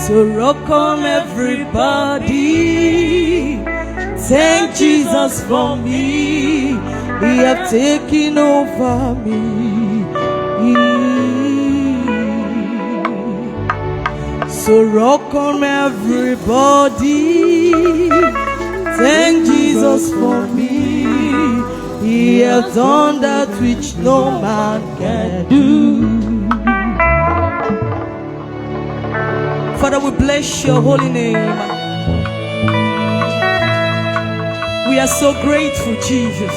So welcome everybody. Thank Jesus for me. He has taken over me. So welcome everybody. Thank Jesus for me. He has done that which no man can do. Father, we bless your holy name. We are so grateful, Jesus.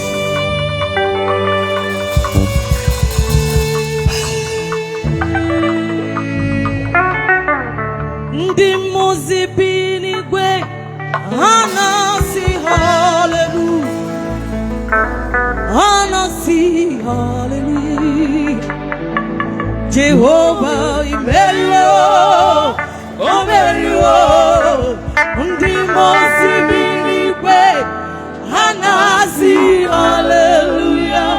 Ndi muzibini gwe anasi hallelujah, anasi hallelujah. Jehovah Emmanuel, Emmanuel. Ndi muzibini gwe anasi hallelujah,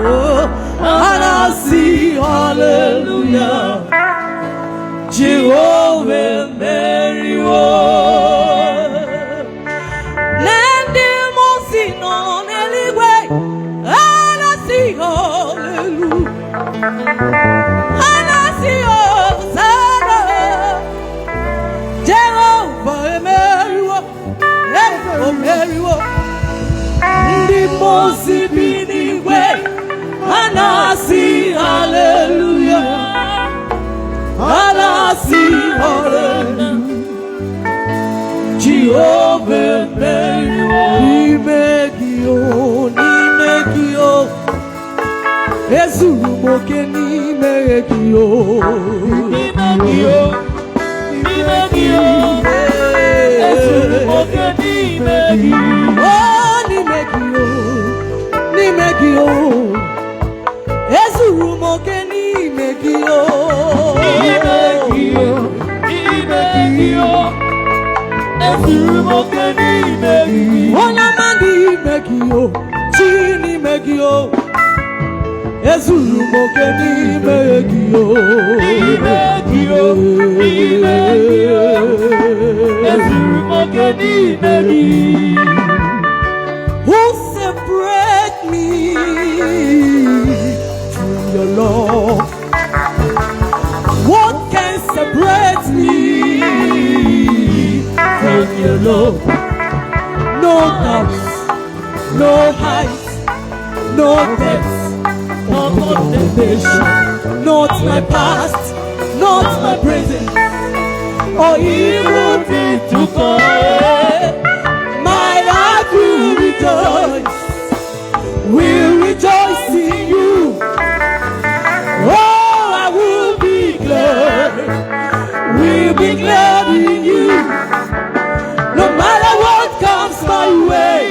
oh anasi hallelujah. Jehovah Emmanuel. Nende mosino neligwe anasi hallelujah, anasi hosanna. Jehovah Emmanuel, Emmanuel. Ndi mosibini we anasi hallelujah, anasi hallelujah. Jehovah Emmanuel. Nimegio, nimegio. Ezulumoke nimegio, nimegio, nimegio. Ezulumoke nimegio, oh nimegio, nimegio. Ezulumoke nimegio, nimegio, nimegio. Ezulumoke nimegio, ona mandi nimegio, chini nimegio. Ezulumoke nimegio, nimegio, nimegio. Ezulumoke nimegio. Who separate me from your love? What can separate me from your love? No doubts, no height, no depth, no condemnation. Not my past, not my present, or even to come. My heart will rejoice, will rejoice in you. Oh, I will be glad, will be glad in you. No matter what comes my way,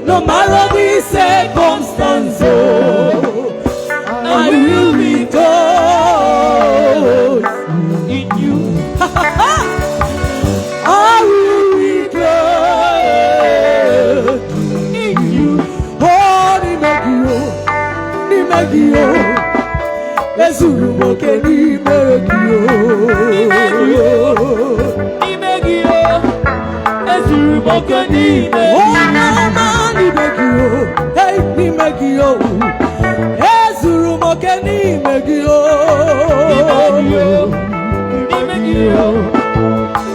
no matter the circumstance, I will rejoice in you. I will be glad in you. Oh, nimegio, nimegio. Ezulumoke nimegio, nimegio. Ezulumoke nimegio, oh mama nimegio, hey nimegio. Ezulumoke nimegio, nimegio, nimegio.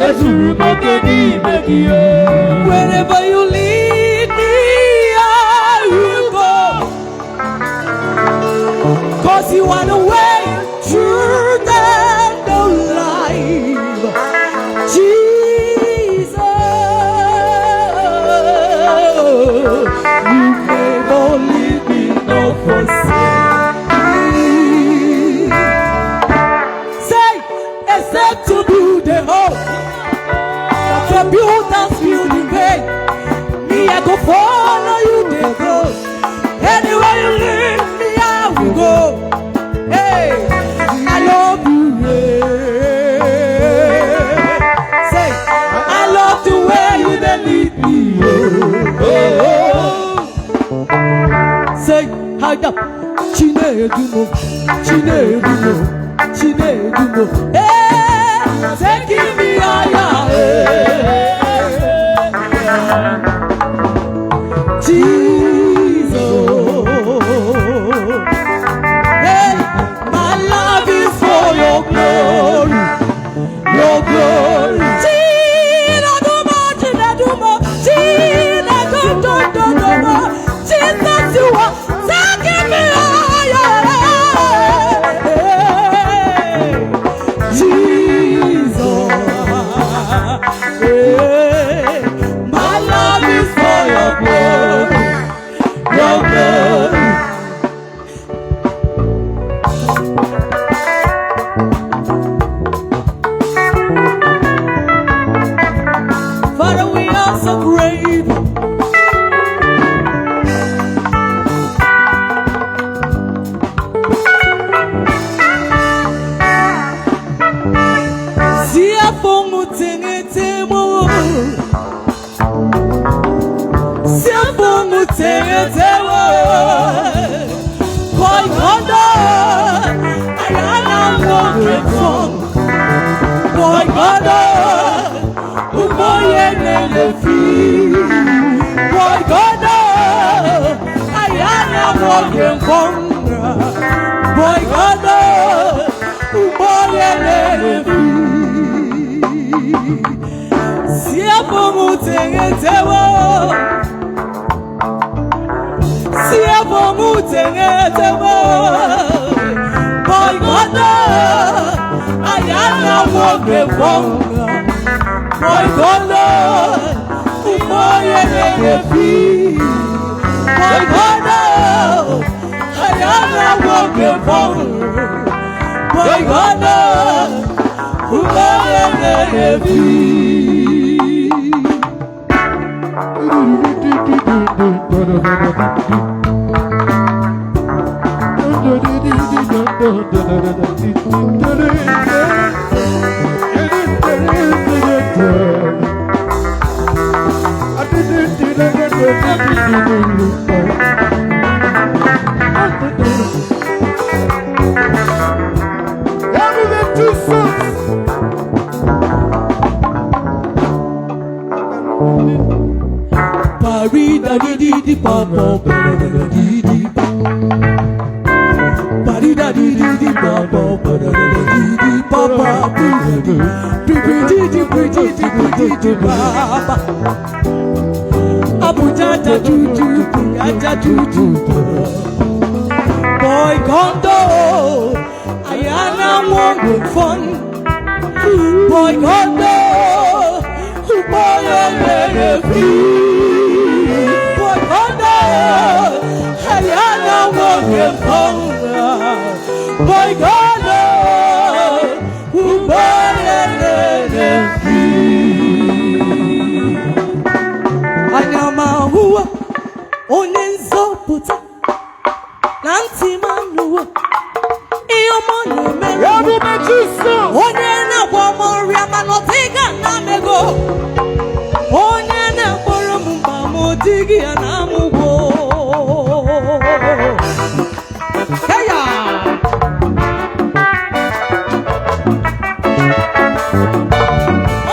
Ezulumoke nimegio. Wherever you lead me, I will go, 'cause you are the way, truth, and the life. Jesus, you never leave me nor forsake me. Say, except to build a house, the builders build in vain. Me, I go follow you, they go. Anywhere you lead me, I will go. Hey, I love you, yeah. Say, I love the way you they lead me. Oh. Say, hide up. Chinedumo, Chinedumo, Chinedumo. Hey, taking me higher. Jesus, hey, my love is for your glory, your glory. Jesus, you are taking me higher. Jesus, hey, my love is for your glory, your glory. Father, we are so grateful. Boy Kondo, Ayana more fun. Boy Kondo, boy Boy Kondo, Ayana more fun. Boy Kondo, Anyama huwa onenzo puta nanti manuwa iyo mone mere onye na gwamori amanotiga na mego onye na gboro mba modigi ya na mugbo heya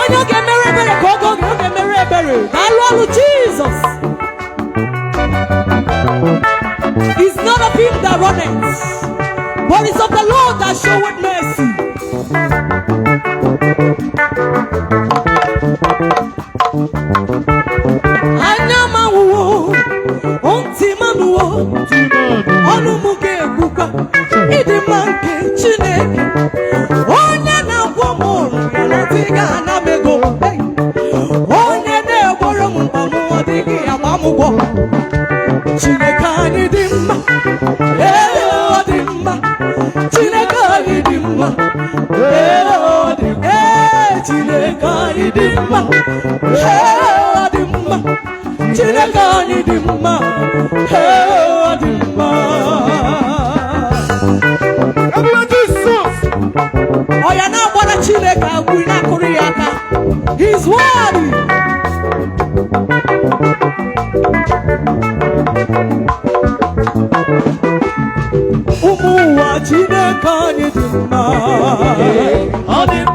onye oge mere ebere ka oge mere ebere alolu Jesus. It's not of him that runneth, but it's of the Lord that showeth mercy. Anyamawo, ontimanuwo, onumuke kuka, idimanke chineke, onye na gwomoro, yanotiga na mego, onye na gworo mbamu odigi amamugwo. Chineke anyị dị mma, ọ dị mma. Chineke anyị dị mma, ọ dị mma. Chineke anyị dị mma, ọ dị mma. Chineke anyị dị mma, ọ dị mma. Ọ ya na-agbara Chineke agwụ na-akụrụ ya aka. He's worthy. Ụmụ ụwa Chineke anyị dị mma, ọ dị mma.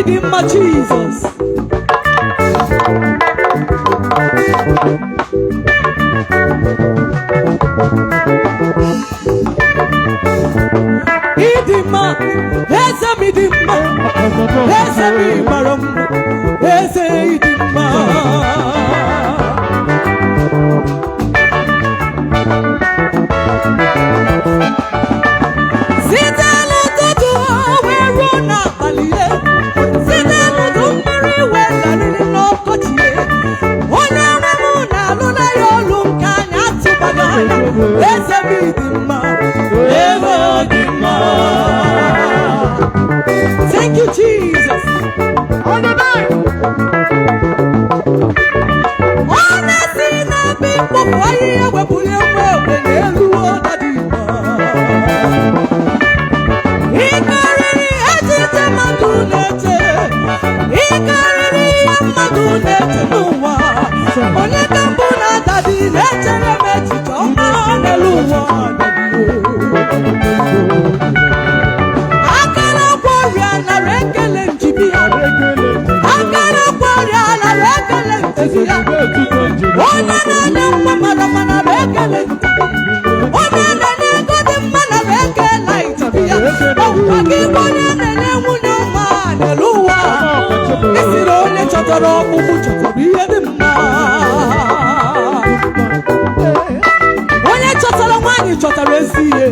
Idi ma Jesus. Idima, eze mi dima, eze mi maram, eze idima. Sitelu tutu weru na baliye, sitelu dumiri welalili n'okotiye. Onye remu na lula yolu nkanya tubagana, eze mi dima, eze idima. Thank you, Jesus. On the night. Honestly, na people fire we pull you up and you are the deeper. He carry agita madunete. He carry madunete nuwa. Onye kambuna dadi leche remeti toma neluwa. Ona na mama mana rekele. Ona na godi mana rekele itabia. Pagi bona na munyo mana luwa. Isiro le chotoro bubu chotobiye dimma. Ona chotoro mwani chotoro esiye.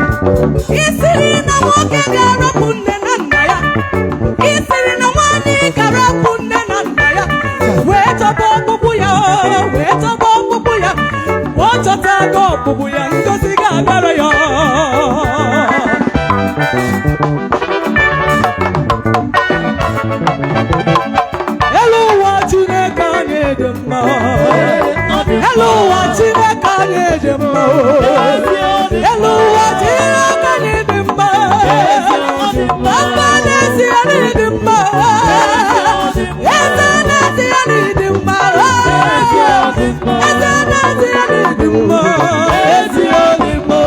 Isiri na woke gara kunne na ndaya. Isiri na wani gara kunne na ndaya. Weta bobu ya, weta bobu ya. Wata tago bobu ya ngozi gara ya. Hello watine kanye demma. Hello watine kanye demma. Hello watine kanye demma. Papa nesi ani demma. Eza nesi ani demma. Eza nesi ani demma. Ezi ani demma.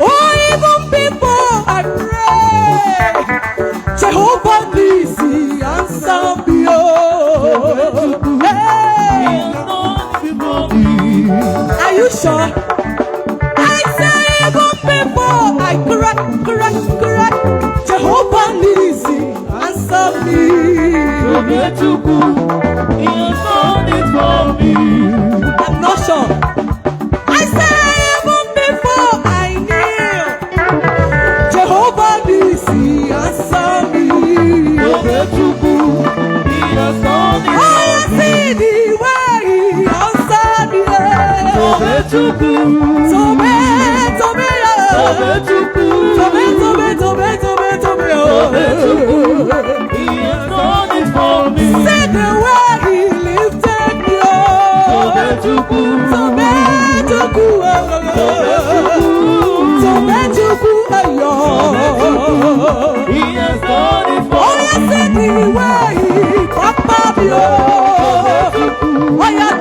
Oh, even before I pray, Jehovah Nisi answer me. Hey, are you sure? I say even before I cry, Jehovah Nisi answer me. I'm not sure. I say even before I kneel, Jehovah Nisi answer me. I see the way he answered me. He has done it for me. See the way he lifted me up. He has done it for me. Oh, yes, see the way he papa me up. Oh, yeah,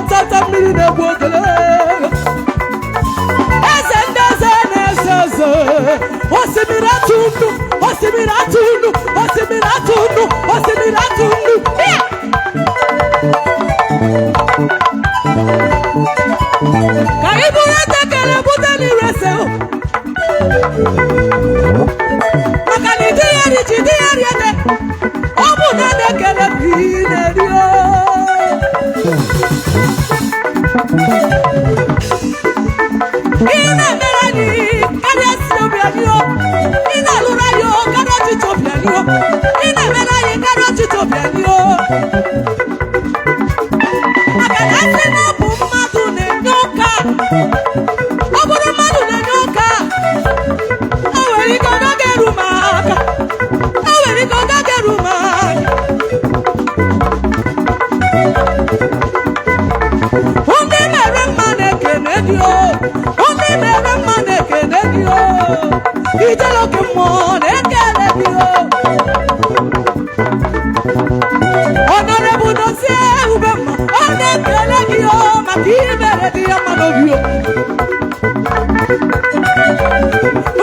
Tata Ina merani kada sinobianio. Ina lurayo kada titobianio. Ina merani kada titobianio. Akana sina bumadu ne nyoka. Oburu madu ne nyoka. Aweri goda gerumaka. Aweri goda gerumaka. Only mere mane kenedio. Only mere mane kenedio. Ijalo ke mone kenedio. Honorable no se ubema. One kenedio makibere dia manobio.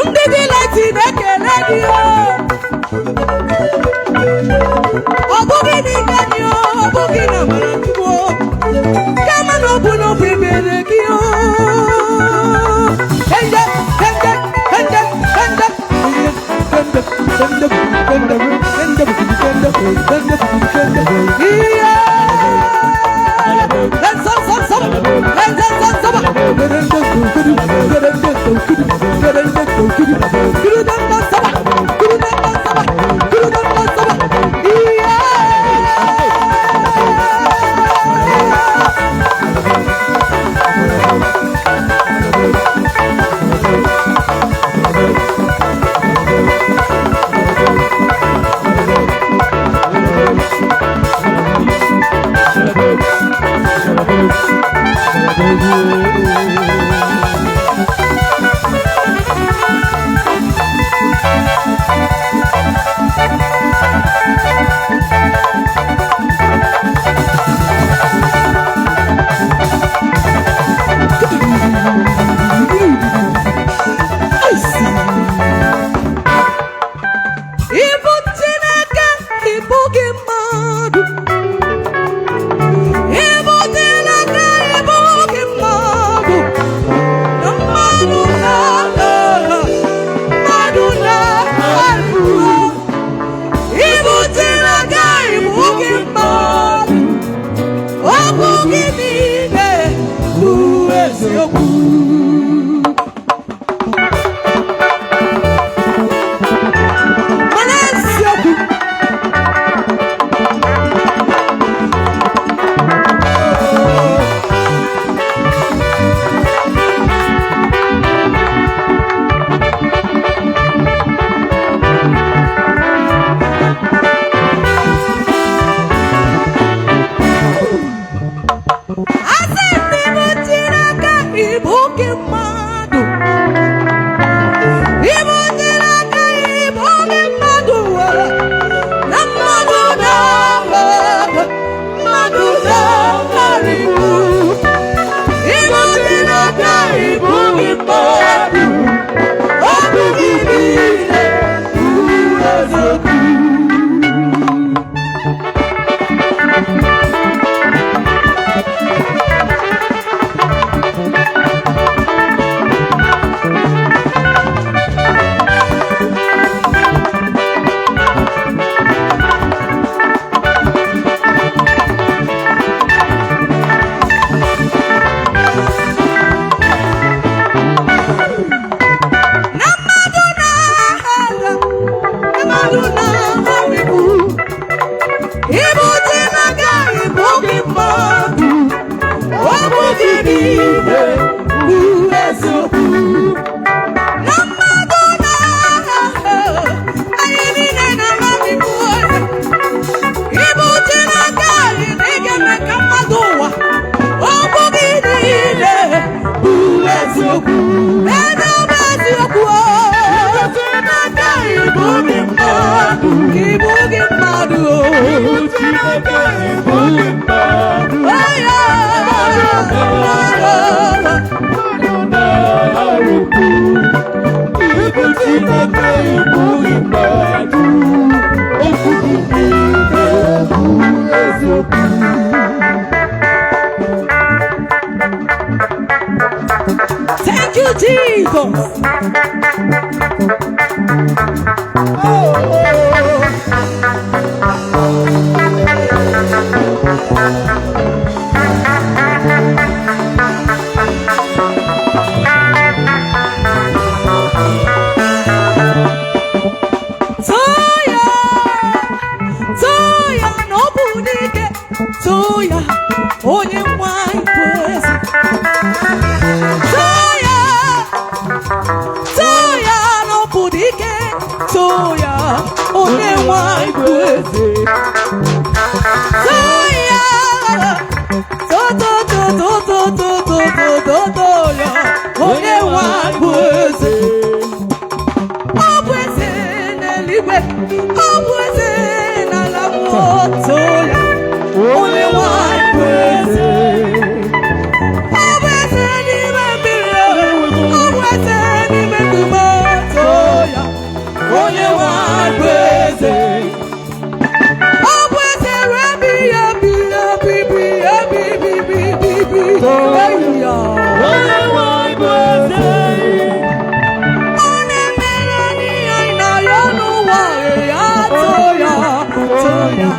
Ndidi lighti ne kenedio. Obugi ni ganyo, obugi na maratuo. Kama no buno bibere kio. Hende, hende, hende, hende. Hende, hende, hende, hende, hende, hende. Let's up, up, up. Let's up, up, up. Thank you, Jesus. Oh.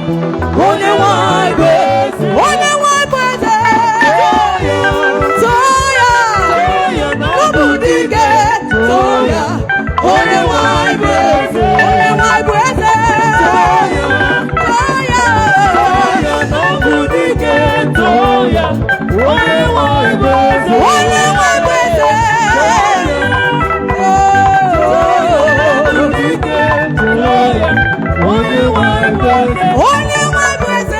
only one breath, only one breath. Toya, nobody get Toya, only one breath, only one breath. Toya, nobody get Toya, only one breath, only one breath. Only one breath, only one breath.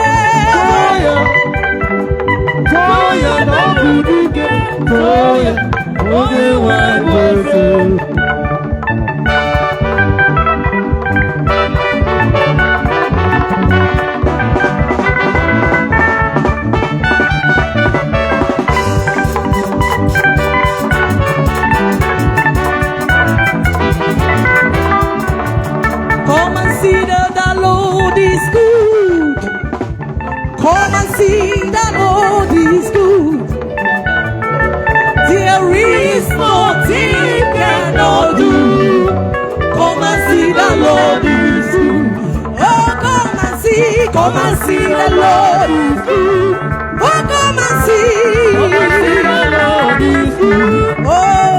Toya, nobody get Toya, only one breath. Come and see that the Lord is good. Come and see that Lord is good. There is nothing cannot do. Come and see the Lord is good. Oh, come and see the Lord is good. Oh, come and see the Lord is good. Oh,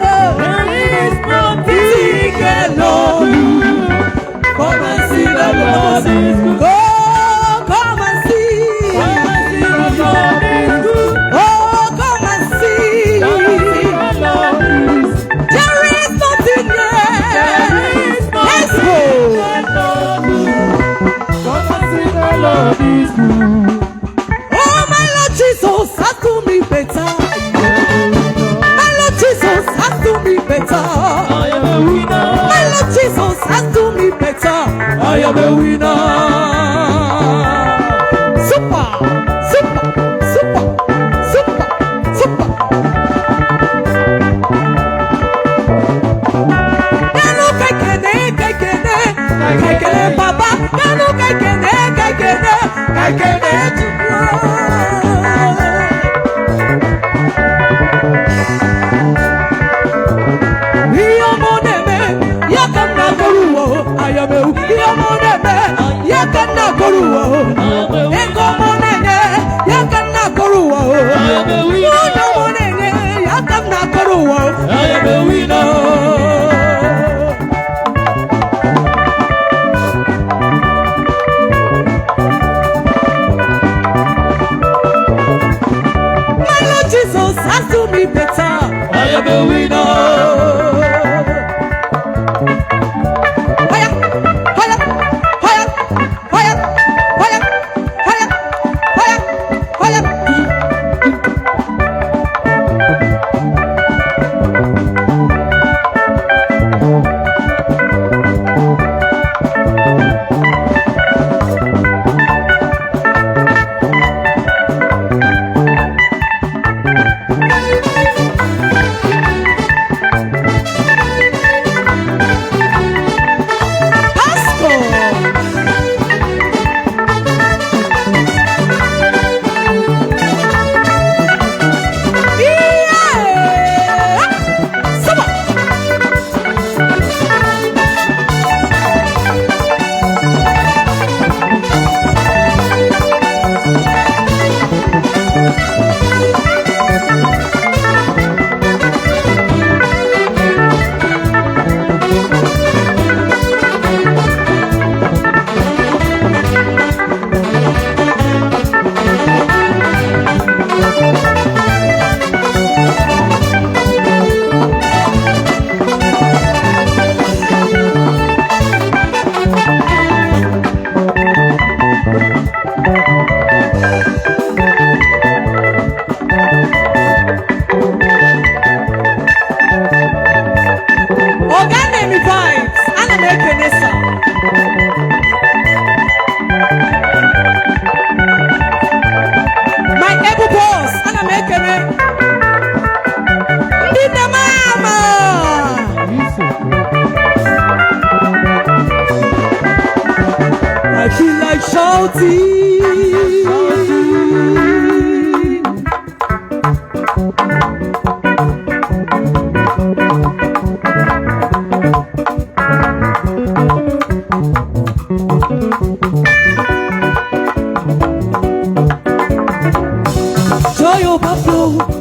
there is nothing cannot do. Come and see the Lord is good. Oh, come and see the Lord is good. Oh, come and see the Lord is good. There is nothing there. Let's go. Come and see the Lord is good. Oh, my Lord Jesus has to me better. My Lord Jesus has to me better. I am a winner. My Lord Jesus has to me better. I am a winner. Super, super, super, super, super. Kanu kaikene, Baba. Kanu kaikene, I am a winner. My Lord Jesus has to be better. I am a winner.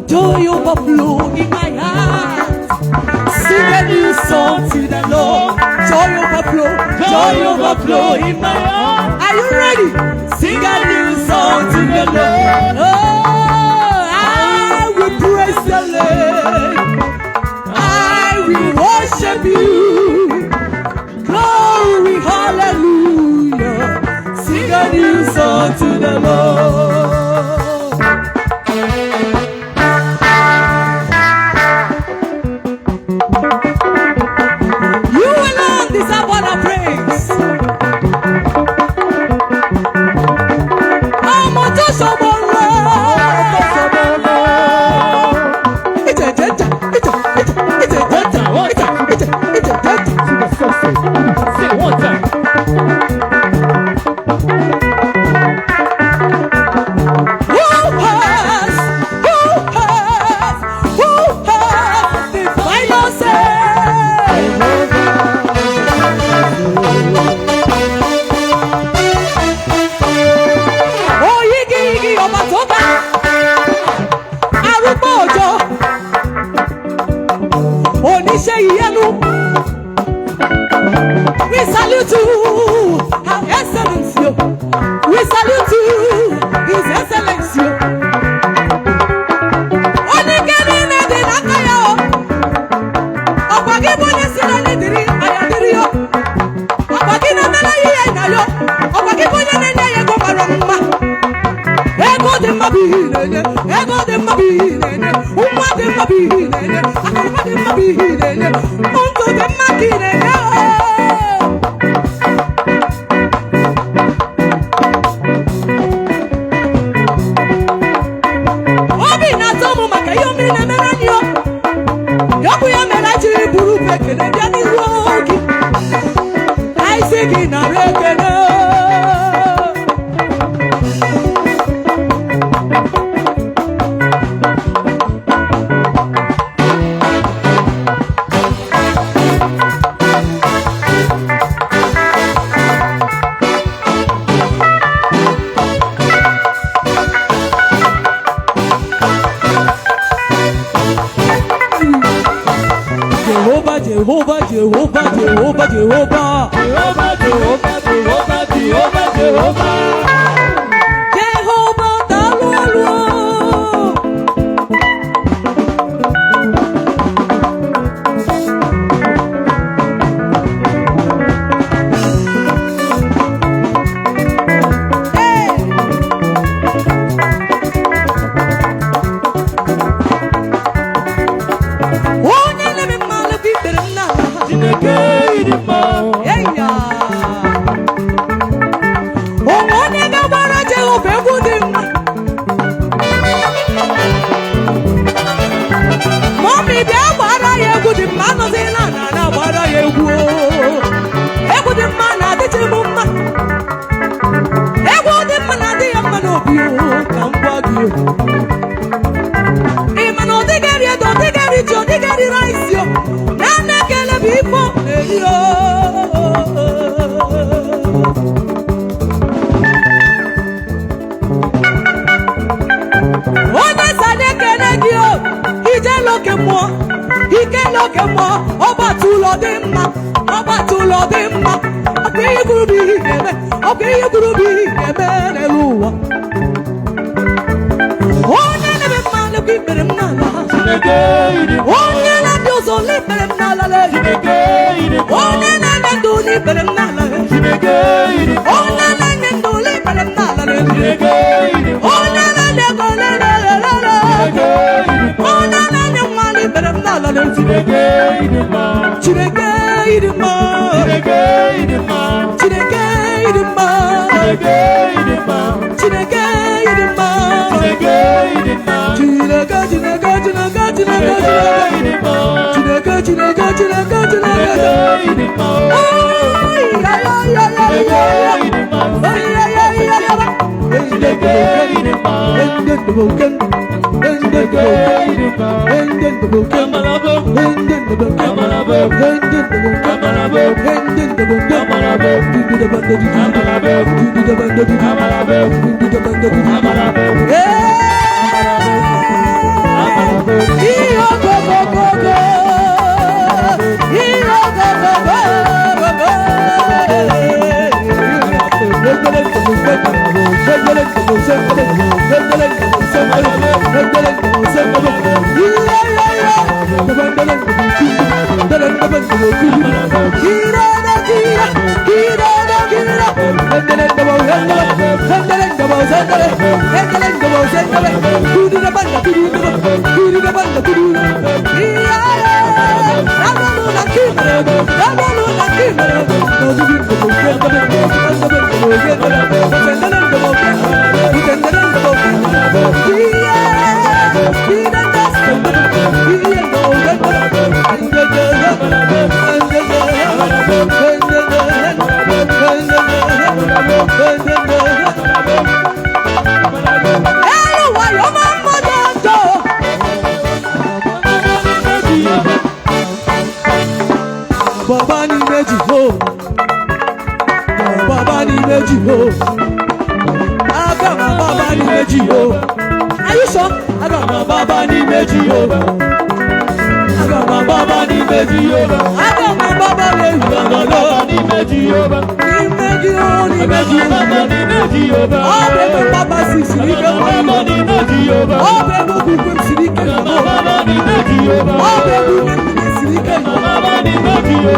joy overflow in my heart. Sing a new song to the Lord. Joy overflow in my heart. Are you ready? Sing a new song to the Lord. Oh, I will praise the Lord. I will worship you. Glory, hallelujah. Sing a new song to the Lord. We salute you, Her Excellency. We salute you, His Excellency. Onigeni di nakaya, obagi boni sila ni diri ayadiri yo. Obagi na mela ye na yo, obagi boni nene ye go baroma. Ego de mabine, ego de mabine, umma de mabine, akuma de mabine, unto de mabine. Jehovah, Jehovah, Jehovah, Jehovah, Jehovah, Jehovah, Jehovah, Jehovah, Jehovah. Yeah. Baba ni méjì ho, Baba ni méjì ho, agama Baba ni méjì ho. Are you sure? Agama Baba ni méjì ho, agama Baba ni méjì ho, agama Baba ni méjì ho, ni méjì ho, ni méjì ho, ni méjì ho. Ọbẹ̀ mi Baba si sirike mo ni méjì ho, ọbẹ̀ mi gbogbo sirike mo ni méjì ho, ọbẹ̀ mi sirike mo ni méjì ho.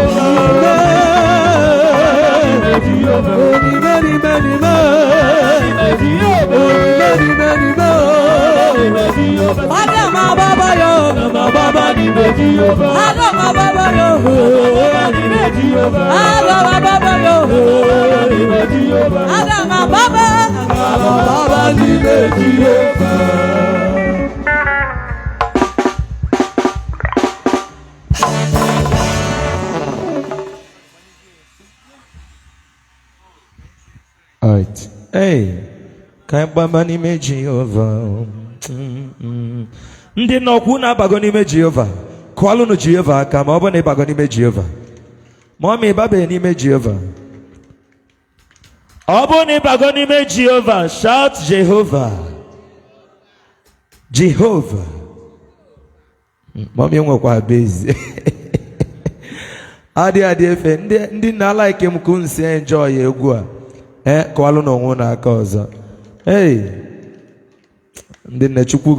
Agama Baba yo, Agama Baba ni méjì yo, Agama Baba yo, ni méjì yo, Agama Baba yo, ni méjì yo, Agama Baba ni méjì yo. All right. Hey, ka Baba n'ime Jehova. Ndị nọkwu na-abago n'ime Jehova. Kụọlụnụ Jehova aka ma ọ bụ na ịbago n'ime Jehova. Ma ọ ma ịbabeghị n'ime Jehova. Ọ bụ na ịbago n'ime Jehova, shout Jehovah. Jehovah. Ma ọ nwekwa base. Adị efe ndị na-alaike m ka unu si enjoy egwu a. Kụọlụnụ onwe unu aka ọzọ. Hey, ndị nne Chukwu